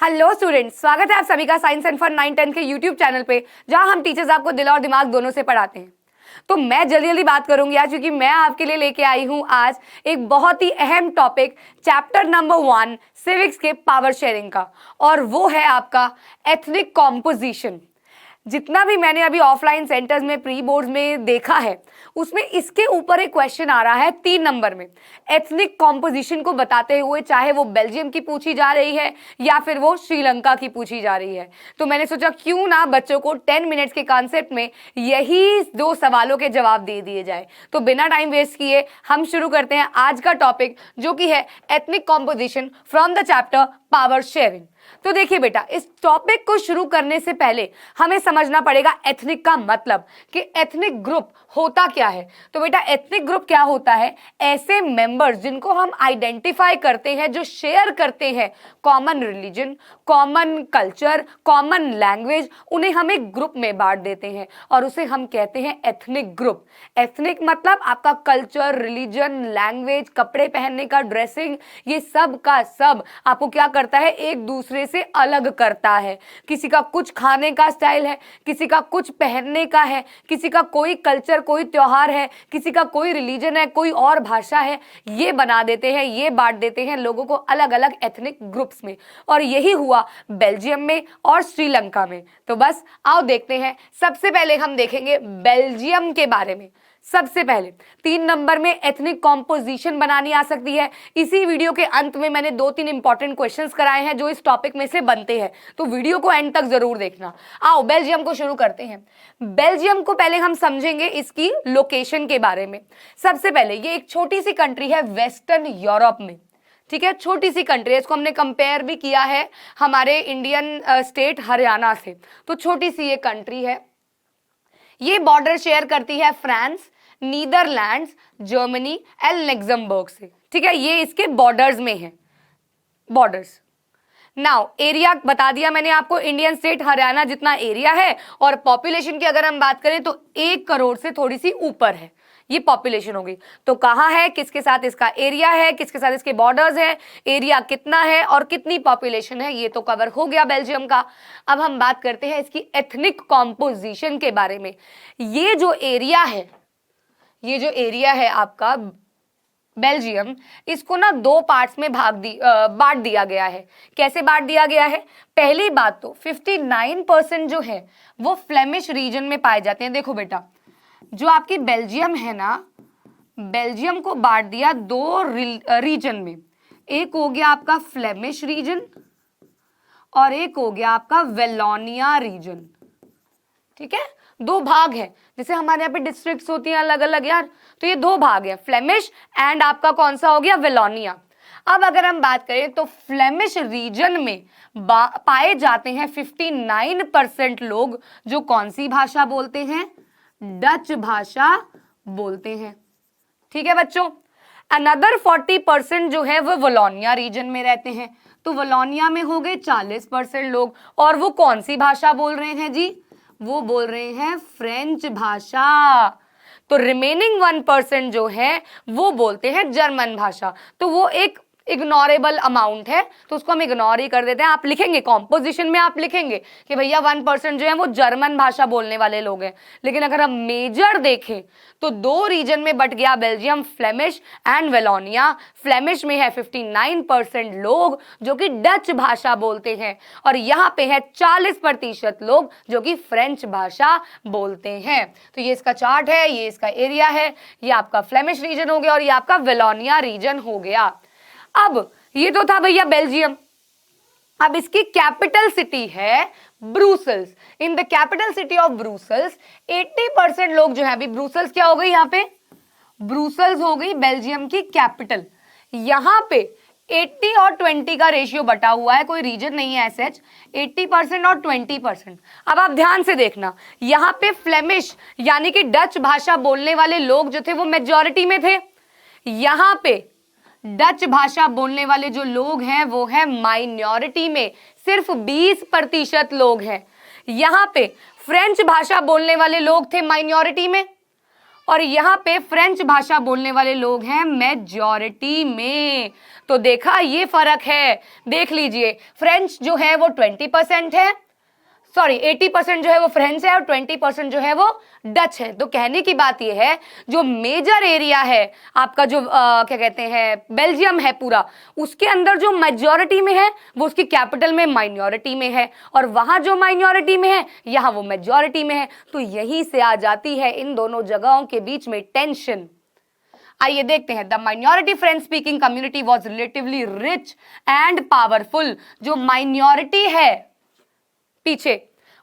Hello students, स्वागत है आप सभी का साइंस एंड फन 9-10 के यूट्यूब चैनल पे, जहां हम टीचर्स आपको दिल और दिमाग दोनों से पढ़ाते हैं। तो मैं जल्दी जल्दी बात करूंगी आज, क्योंकि मैं आपके लिए लेके आई हूं आज एक बहुत ही अहम टॉपिक, चैप्टर नंबर 1 सिविक्स के पावर शेयरिंग का, और वो है आपका एथनिक कॉम्पोजिशन। जितना भी मैंने अभी ऑफलाइन सेंटर्स में प्री बोर्ड्स में देखा है, उसमें इसके ऊपर एक क्वेश्चन आ रहा है 3 नंबर में, एथनिक कॉम्पोजिशन को बताते हुए, चाहे वो बेल्जियम की पूछी जा रही है या फिर वो श्रीलंका की पूछी जा रही है। तो मैंने सोचा क्यों ना बच्चों को 10 मिनट्स के कॉन्सेप्ट में यही 2 सवालों के जवाब दे दिए जाए। तो बिना टाइम वेस्ट किए हम शुरू करते हैं आज का टॉपिक, जो कि है ethnic composition from the chapter power sharing. तो देखिए बेटा, इस टॉपिक को शुरू करने से पहले हमें समझना पड़ेगा एथनिक का मतलब, कि एथनिक ग्रुप होता क्या है। तो बेटा, एथनिक ग्रुप क्या होता है? ऐसे मेंबर्स जिनको हम आइडेंटिफाई करते हैं, जो शेयर करते हैं common religion, common culture, common language, उन्हें हम एक ग्रुप में बांट देते हैं और उसे हम कहते हैं एथनिक ग्रुप। एथनिक मतलब आपका कल्चर, रिलीजन, लैंग्वेज, कपड़े पहनने का, ड्रेसिंग, ये सब का सब आपको क्या करता है? एक दूसरे से अलग करता है। किसी का कुछ खाने का स्टाइल है, किसी का कुछ पहनने का है, किसी का कोई कल्चर, कोई त्योहार है, किसी का कोई रिलीजन है, कोई और भाषा है। ये बना देते हैं, ये बांट देते हैं लोगों को अलग अलग एथनिक ग्रुप्स में, और यही हुआ बेल्जियम में और श्रीलंका में। तो बस आओ देखते हैं। सबसे पहले हम देखेंगे बेल्जियम के बारे में। सबसे पहले 3 नंबर में एथनिक कॉम्पोजिशन बनानी आ सकती है। इसी वीडियो के अंत में मैंने 2-3 इंपॉर्टेंट क्वेश्चंस कराए हैं जो इस टॉपिक में से बनते हैं, तो वीडियो को एंड तक जरूर देखना। आओ बेल्जियम को शुरू करते हैं। बेल्जियम को पहले हम समझेंगे इसकी लोकेशन के बारे में। सबसे पहले ये एक छोटी सी कंट्री है वेस्टर्न यूरोप में, ठीक है, छोटी सी कंट्री है। इसको हमने कंपेयर भी किया है हमारे इंडियन स्टेट हरियाणा से। तो छोटी सी ये कंट्री है। ये बॉर्डर शेयर करती है France, Netherlands, Germany and Luxembourg से, ठीक है। ये इसके बॉर्डर्स में है, बॉर्डर्स। नाउ एरिया बता दिया मैंने आपको, इंडियन स्टेट हरियाणा जितना एरिया है, और पॉपुलेशन की अगर हम बात करें तो 1 करोड़ से थोड़ी सी ऊपर है ये पॉपुलेशन होगी। तो कहाँ है, किसके साथ इसका एरिया है, किसके साथ इसके बॉर्डर्स है, एरिया कितना है और कितनी पॉपुलेशन है, ये तो कवर हो गया बेल्जियम का। अब हम बात करते हैं इसकी एथनिक कॉम्पोजिशन के बारे में। ये जो एरिया है आपका बेल्जियम, इसको ना 2 पार्ट्स में बांट दिया गया है। कैसे बांट दिया गया है? पहली बात तो 59% जो है वो फ्लेमिश रीजन में पाए जाते हैं। देखो बेटा, जो आपकी बेल्जियम है ना, बेल्जियम को बांट दिया 2 रीजन में। एक हो गया आपका फ्लेमिश रीजन और एक हो गया आपका वेलोनिया रीजन, ठीक है। 2 भाग है, जैसे हमारे यहाँ पे डिस्ट्रिक्ट्स होती हैं अलग अलग यार, तो ये 2 भाग है, फ्लेमिश एंड आपका कौन सा हो गया? वेलोनिया। अब अगर हम बात करें तो फ्लेमिश रीजन में पाए जाते हैं 59% लोग जो कौन सी भाषा बोलते हैं? डच भाषा बोलते हैं, ठीक है बच्चों। अनदर 40% जो है वो वलोनिया रीजन में रहते हैं। तो वलोनिया में हो गए 40% लोग, और वो कौन सी भाषा बोल रहे हैं जी? वो बोल रहे हैं फ्रेंच भाषा। तो रिमेनिंग 1% जो है वो बोलते हैं जर्मन भाषा। तो वो एक इग्नोरेबल अमाउंट है, तो उसको हम इग्नोर ही कर देते हैं। आप लिखेंगे कॉम्पोजिशन में, आप लिखेंगे कि भैया 1% जो है वो जर्मन भाषा बोलने वाले लोग हैं। लेकिन अगर हम मेजर देखें तो 2 रीजन में बट गया Belgium, Flemish and Wallonia. Flemish में है 59% लोग जो कि डच भाषा बोलते हैं, और यहाँ पे है 40% लोग जो कि फ्रेंच भाषा बोलते हैं। तो ये इसका चार्ट है, ये इसका एरिया है, ये आपका फ्लेमिश रीजन हो गया और ये आपका वेलोनिया रीजन हो गया। अब ये तो था भैया बेल्जियम। अब इसकी कैपिटल सिटी है Brussels. In the capital city of Brussels 80% लोग जो है, अभी ब्रुसेल्स क्या हो गई यहाँ पे? ब्रुसेल्स हो गई बेल्जियम की कैपिटल। यहाँ पे 80 और 20 का रेशियो बटा हुआ है, कोई रीजन नहीं है एसएच, 80% और 20%। अब आप ध्यान से देखना, यहाँ पे फ्लेमिश यानी कि डच भाषा बोलने वाले लोग जो थे वो मेजॉरिटी में थे। यहाँ पे डच भाषा बोलने वाले जो लोग हैं वो है माइनॉरिटी में, सिर्फ 20% लोग हैं। यहाँ पे फ्रेंच भाषा बोलने वाले लोग थे माइनॉरिटी में, और यहाँ पे फ्रेंच भाषा बोलने वाले लोग हैं मेजॉरिटी में। तो देखा ये फर्क है, देख लीजिए फ्रेंच जो है वो 20% है, सॉरी 80% जो है वो फ्रेंच है और 20% जो है वो डच है। तो कहने की बात ये है जो मेजर एरिया है आपका जो क्या कहते हैं बेल्जियम है पूरा, उसके अंदर जो मेजॉरिटी में है वो उसकी कैपिटल में माइनॉरिटी में है, और वहां जो माइनॉरिटी में है यहाँ वो मेजॉरिटी में है। तो यहीं से आ जाती है इन दोनों जगहों के बीच में टेंशन। आइए देखते हैं। The minority French speaking community was relatively rich and powerful. जो माइनॉरिटी है पीछे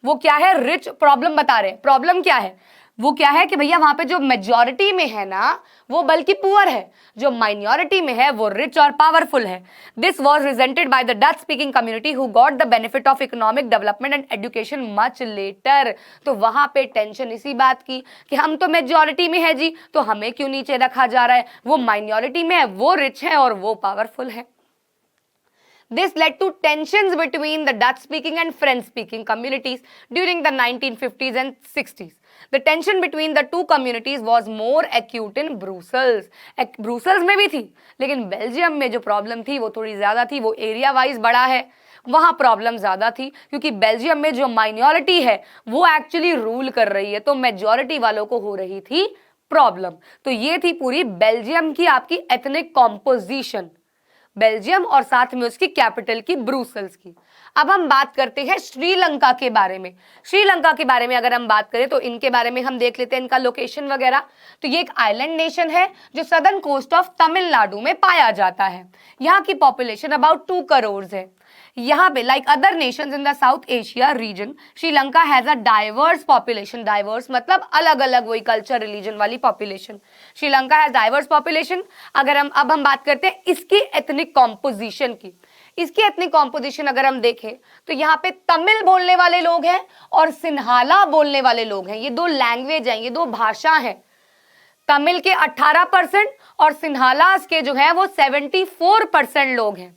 वो क्या है, रिच। प्रॉब्लम बता रहे हैं, प्रॉब्लम क्या है, वो क्या है कि भैया वहां पे जो मेजॉरिटी में है ना वो बल्कि पुअर है, जो माइनॉरिटी में है वो रिच और पावरफुल है। This was resented by the Dutch speaking community who got the benefit of economic development and education much later. तो वहां पे टेंशन इसी बात की कि हम तो मेजॉरिटी में है जी, तो हमें क्यों नीचे रखा जा रहा है, वो माइनॉरिटी में है, वो रिच है और वो पावरफुल है। This led to tensions between the Dutch-speaking and French-speaking communities during the 1950s and 60s. The tension between the two communities was more acute in Brussels. Brussels में भी थी, लेकिन बेल्जियम में जो प्रॉब्लम थी वो थोड़ी ज्यादा थी, वो एरिया वाइज बड़ा है, वहां प्रॉब्लम ज्यादा थी, क्योंकि बेल्जियम में जो माइनॉरिटी है वो एक्चुअली रूल कर रही है, तो मेजॉरिटी वालों को हो रही थी प्रॉब्लम। तो ये थी पूरी बेल्जियम की आपकी एथनिक कॉम्पोजिशन, बेल्जियम और साथ में उसकी कैपिटल की ब्रुसेल्स की। अब हम बात करते हैं श्रीलंका के बारे में। श्रीलंका के बारे में अगर हम बात करें तो इनके बारे में हम देख लेते हैं, इनका लोकेशन वगैरह। तो ये एक आइलैंड नेशन है जो सदर्न कोस्ट ऑफ तमिलनाडु में पाया जाता है। यहाँ की पॉपुलेशन अबाउट 2 करोड़ है। यहाँ पे like other Nations in the south Asia region, Sri Lanka has a diverse population. Diverse मतलब अलग अलग, वही कल्चर रिलीजन वाली population. Sri Lanka has diverse population. अगर हम बात करते हैं इसकी एथनिक कॉम्पोजिशन की, इसकी एथनिक कॉम्पोजिशन अगर हम देखें तो यहाँ पे तमिल बोलने वाले लोग हैं और सिन्हाला बोलने वाले लोग हैं। ये 2 लैंग्वेज हैं, ये 2 भाषा हैं। तमिल के 18% और सिन्हालास के जो है वो 74% लोग हैं।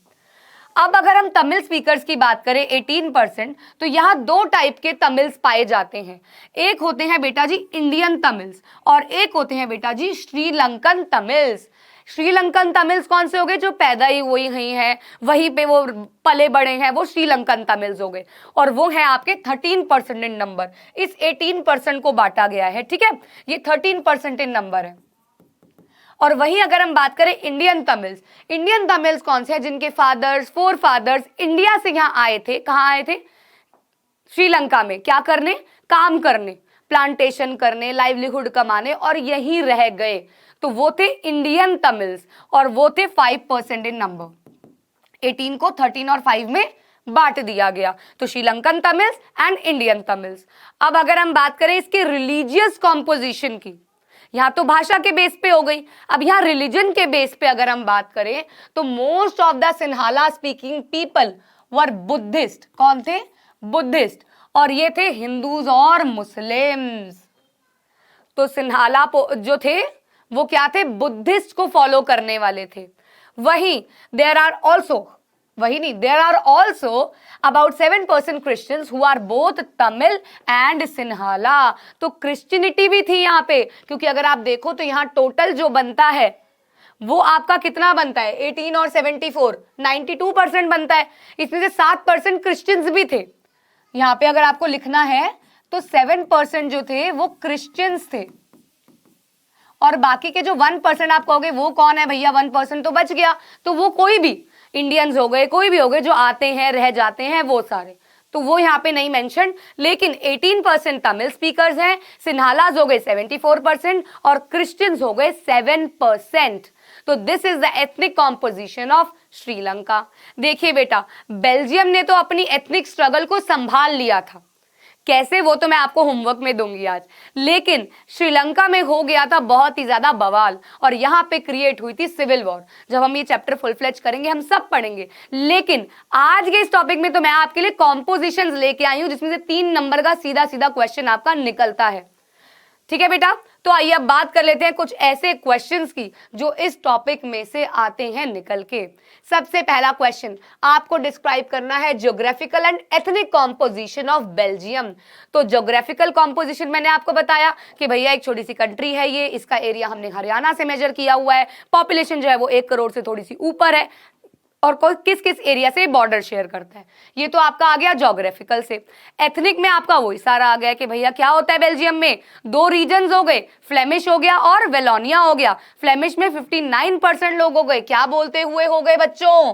अब अगर हम तमिल स्पीकर्स की बात करें 18%, तो यहाँ 2 टाइप के तमिल्स पाए जाते हैं। एक होते हैं बेटा जी इंडियन तमिल्स और एक होते हैं बेटा जी श्रीलंकन तमिल्स। श्रीलंकन तमिल्स कौन से हो गए, जो पैदा ही वही हैं, वहीं पे वो पले बड़े हैं, वो श्रीलंकन तमिल्स हो गए, और वो हैं आपके 13% इन नंबर। इस 18% को बांटा गया है, ठीक है, ये 13% इन नंबर है। और वहीं अगर हम बात करें इंडियन तमिल्स कौन से हैं, जिनके फोर फादर्स इंडिया से यहाँ आए थे। कहाँ आए थे, श्रीलंका में, क्या करने, काम करने, प्लांटेशन करने, लाइवलीहुड कमाने, और यहीं रह गए। तो वो थे इंडियन तमिल्स और वो थे 5% इन नंबर। 18 को 13 और 5 में बांट दिया गया। तो Sri Lankan Tamils and Indian Tamils. अब अगर हम बात करें इसके रिलीजियस कॉम्पोजिशन की, यहाँ तो भाषा के बेस पे हो गई, अब यहाँ रिलीजन के बेस पे अगर हम बात करें तो most of the Sinhala speaking people were Buddhist. कौन थे, बुद्धिस्ट, और ये थे हिंदूज और मुस्लिम्स। तो सिन्हाला जो थे वो क्या थे, बुद्धिस्ट को फॉलो करने वाले थे। There are also about 7% Christians who are both Tamil and Sinhala. तो क्रिश्चियनिटी भी थी यहाँ पे, क्योंकि अगर आप देखो तो यहाँ टोटल जो बनता है वो आपका कितना बनता है, 18 और 74 92% बनता है। इसमें से 7% क्रिश्चियंस भी थे। यहाँ पे अगर आपको लिखना है तो 7% जो थे वो क्रिश्चियंस थे, और बाकी के जो 1% आप कहोगे वो कौन है भैया, 1% तो बच गया, तो वो कोई भी इंडियंस हो गए, कोई भी हो गए जो आते हैं रह जाते हैं वो सारे, तो वो यहाँ पे नहीं मेंशन। लेकिन 18% तमिल स्पीकर्स हैं, सिन्हालाज हो गए 74% और क्रिश्चियंस हो गए 7%। तो this is the ethnic composition of Sri Lanka. देखिए बेटा, बेल्जियम ने तो अपनी एथनिक स्ट्रगल को संभाल लिया था, कैसे वो तो मैं आपको होमवर्क में दूंगी आज, लेकिन श्रीलंका में हो गया था बहुत ही ज्यादा बवाल और यहाँ पे क्रिएट हुई थी सिविल वॉर। जब हम ये चैप्टर फुल फ्लेज करेंगे हम सब पढ़ेंगे, लेकिन आज के इस टॉपिक में तो मैं आपके लिए कॉम्पोजिशंस लेके आई हूं जिसमें से 3 नंबर का सीधा सीधा क्वेश्चन आपका निकलता है। ठीक है बेटा, तो आइए अब बात कर लेते हैं कुछ ऐसे क्वेश्चंस की जो इस टॉपिक में से आते हैं निकल के। सबसे पहला क्वेश्चन, आपको डिस्क्राइब करना है geographical and ethnic composition of Belgium. तो ज्योग्राफिकल कॉम्पोजिशन मैंने आपको बताया कि भैया एक छोटी सी कंट्री है ये, इसका एरिया हमने हरियाणा से मेजर किया हुआ है, पॉपुलेशन जो है वो 1 करोड़ से थोड़ी सी ऊपर है, और किस किस एरिया से बॉर्डर शेयर करता है। ये तो आपका आ गया ज्योग्राफिकल से। एथनिक में आपका वही सारा आ गया कि भैया क्या होता है बेल्जियम में, 2 रीजन्स हो गए, फ्लेमिश हो गया और वेलोनिया हो गया। फ्लेमिश में 59% लोग हो गए, क्या बोलते हुए हो गए बच्चों,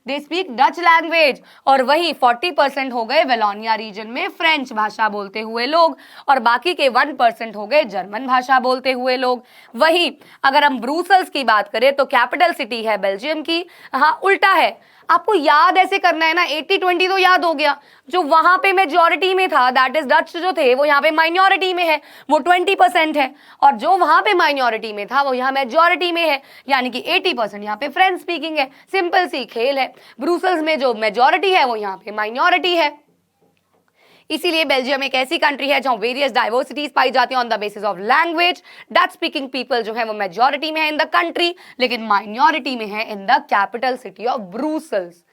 दे स्पीक डच लैंग्वेज। और वही 40% हो गए वेलोनिया रीजन में फ्रेंच भाषा बोलते हुए लोग, और बाकी के 1% हो गए जर्मन भाषा बोलते हुए लोग। वही अगर हम ब्रुसेल्स की बात करें तो कैपिटल सिटी है बेल्जियम की, हाँ उल्टा है, आपको याद ऐसे करना है ना, 80-20 तो याद हो गया। जो वहां पे मेजॉरिटी में था दैट इज डच जो थे, वो यहाँ पे माइनॉरिटी में है, वो 20% है, और जो वहां पे माइनॉरिटी में था वो यहाँ मेजॉरिटी में है, यानी कि 80% यहाँ पे फ्रेंच स्पीकिंग है। सिंपल सी खेल है, ब्रुसेल्स में जो मेजॉरिटी है वो यहाँ पे माइनॉरिटी है। इसीलिए बेल्जियम एक ऐसी कंट्री है जहां वेरियस डाइवर्सिटीज पाई जाती है on the basis of language. Dutch speaking people जो है वो मेजॉरिटी में है इन द कंट्री, लेकिन माइनॉरिटी में है in the capital city of Brussels.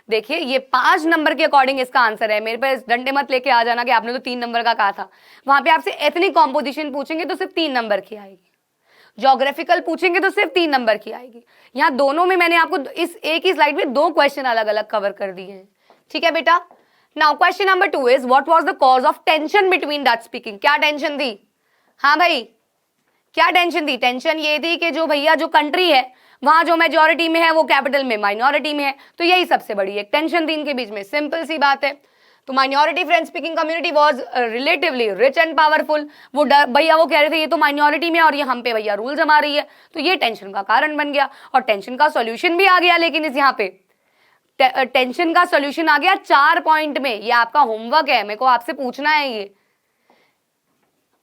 देखिए ये 5 नंबर के अकॉर्डिंग इसका आंसर है। मेरे पास डंडे मत लेके आ जाना कि आपने तो 3 नंबर का कहा था। वहां पे आपसे एथनिक कॉम्पोजिशन पूछेंगे तो सिर्फ 3 नंबर की आएगी, ज्योग्राफिकल पूछेंगे तो सिर्फ 3 नंबर की आएगी। यहाँ दोनों में मैंने आपको इस एक ही स्लाइड में 2 क्वेश्चन अलग अलग कवर कर दिए हैं, ठीक है बेटा। Now question number 2 is what was the cause of tension between Dutch speaking. क्या टेंशन थी, हाँ भाई क्या टेंशन थी? टेंशन ये थी कि जो भैया जो कंट्री है वहां जो मेजॉरिटी में है वो कैपिटल में माइनॉरिटी में है, तो यही सबसे बड़ी एक टेंशन थी इनके बीच में। सिंपल सी बात है। तो minority French speaking community was relatively rich and powerful. वो भैया वो कह रहे थे ये तो माइनॉरिटी में और ये हम पे भैया रूल जमा रही है, तो ये टेंशन का कारण बन गया, और टेंशन का सॉल्यूशन भी आ गया। लेकिन इस यहाँ पे टेंशन का सॉल्यूशन आ गया 4 पॉइंट में। ये आपका होमवर्क है, मेरे को आपसे पूछना है ये।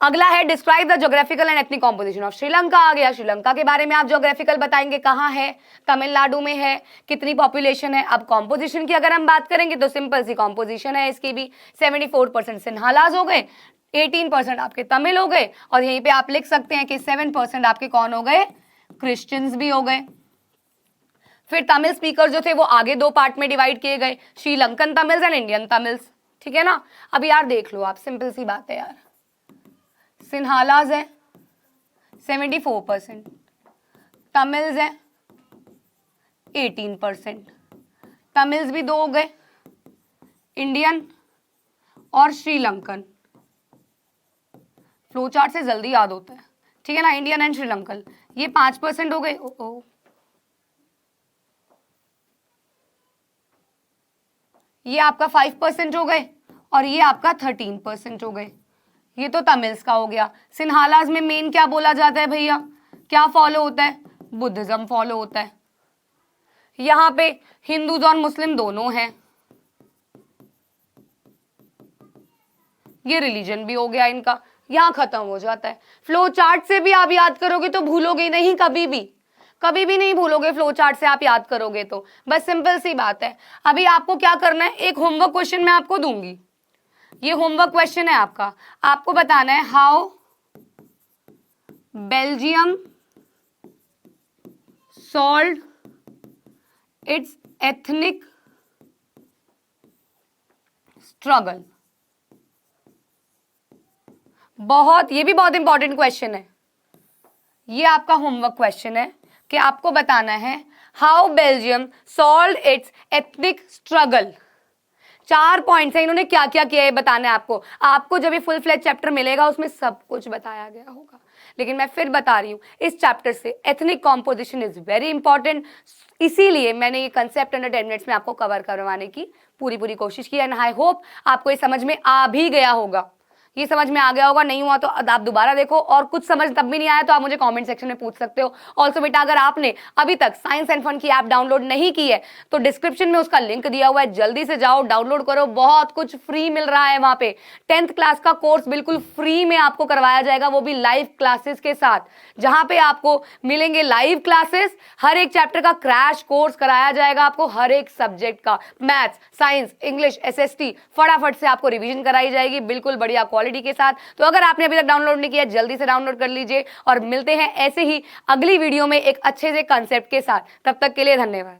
अगला है describe the geographical and ethnic composition of Sri Lanka. आ गया, श्रीलंका के बारे में आप ज्योग्राफिकल बताएंगे, कहाँ है, तमिलनाडु में है, कितनी पॉपुलेशन है। अब कॉम्पोजिशन की अगर हम बात करेंगे तो सिंपल सी कॉम्पोजिशन है इसकी भी। 74% सिन्हालाज हो गए, 18% आपके तमिल हो गए, और यहीं पे आप लिख सकते हैं कि 7% आपके कौन हो गए, क्रिश्चियंस भी हो गए। फिर तमिल स्पीकर जो थे वो आगे 2 पार्ट में डिवाइड किए गए, Sri Lankan Tamils and Indian Tamils, ठीक है ना। अब यार देख लो आप, सिंपल सी बात है यार, सिन्हालाज है 74%, तमिल्स है 18%, तमिल्स भी 2 हो गए, इंडियन और श्रीलंकन। फ्लो चार्ट से जल्दी याद होता है, ठीक है ना। इंडियन एंड श्रीलंकन ये 5% हो गए। ये आपका 5% हो गए, और ये आपका 13% हो गए। ये तो तमिल्स का हो गया। सिन्हालाज में मेन क्या बोला जाता है भैया, क्या फॉलो होता है, बुद्धिज्म फॉलो होता है। यहाँ पे हिंदूज और मुस्लिम दोनों हैं, ये रिलीजन भी हो गया इनका, यहाँ खत्म हो जाता है। फ्लो चार्ट से भी आप याद करोगे तो भूलोगे नहीं, कभी भी नहीं भूलोगे। फ्लो चार्ट से आप याद करोगे तो बस सिंपल सी बात है। अभी आपको क्या करना है, एक होमवर्क क्वेश्चन मैं आपको दूंगी, ये होमवर्क क्वेश्चन है आपका। आपको बताना है how Belgium solved it's ethnic struggle. ये भी बहुत इंपॉर्टेंट क्वेश्चन है। ये आपका होमवर्क क्वेश्चन है कि आपको बताना है how Belgium solved it's ethnic struggle. 4 points है, इन्होंने क्या क्या किया है बताना है आपको। आपको जब ये फुल फ्लेज चैप्टर मिलेगा उसमें सब कुछ बताया गया होगा, लेकिन मैं फिर बता रही हूँ इस चैप्टर से ethnic composition is very important, इसीलिए मैंने ये कंसेप्ट अंडर 10 मिनट्स में आपको कवर करवाने की पूरी कोशिश की। एंड आई होप आपको ये समझ में आ भी गया होगा, ये समझ में आ गया होगा। नहीं हुआ तो आप दोबारा देखो, और कुछ समझ तब भी नहीं आया तो आप मुझे कमेंट सेक्शन में पूछ सकते हो। ऑल्सो बेटा अगर आपने अभी तक साइंस एंड फन की ऐप डाउनलोड नहीं की है तो डिस्क्रिप्शन में उसका लिंक दिया हुआ है, जल्दी से जाओ डाउनलोड करो, बहुत कुछ फ्री मिल रहा है वहां पे। 10th क्लास का कोर्स बिल्कुल फ्री में आपको करवाया जाएगा, वो भी लाइव क्लासेस के साथ, जहां पे आपको मिलेंगे लाइव क्लासेस, हर एक चैप्टर का क्रैश कोर्स कराया जाएगा आपको, हर एक सब्जेक्ट का, मैथ्स, साइंस, इंग्लिश, SST, फटाफट से आपको रिविजन कराई जाएगी, बिल्कुल बढ़िया क्वालिटी के साथ। तो अगर आपने अभी तक डाउनलोड नहीं किया, जल्दी से डाउनलोड कर लीजिए और मिलते हैं ऐसे ही अगली वीडियो में एक अच्छे से कंसेप्ट के साथ। तब तक के लिए धन्यवाद।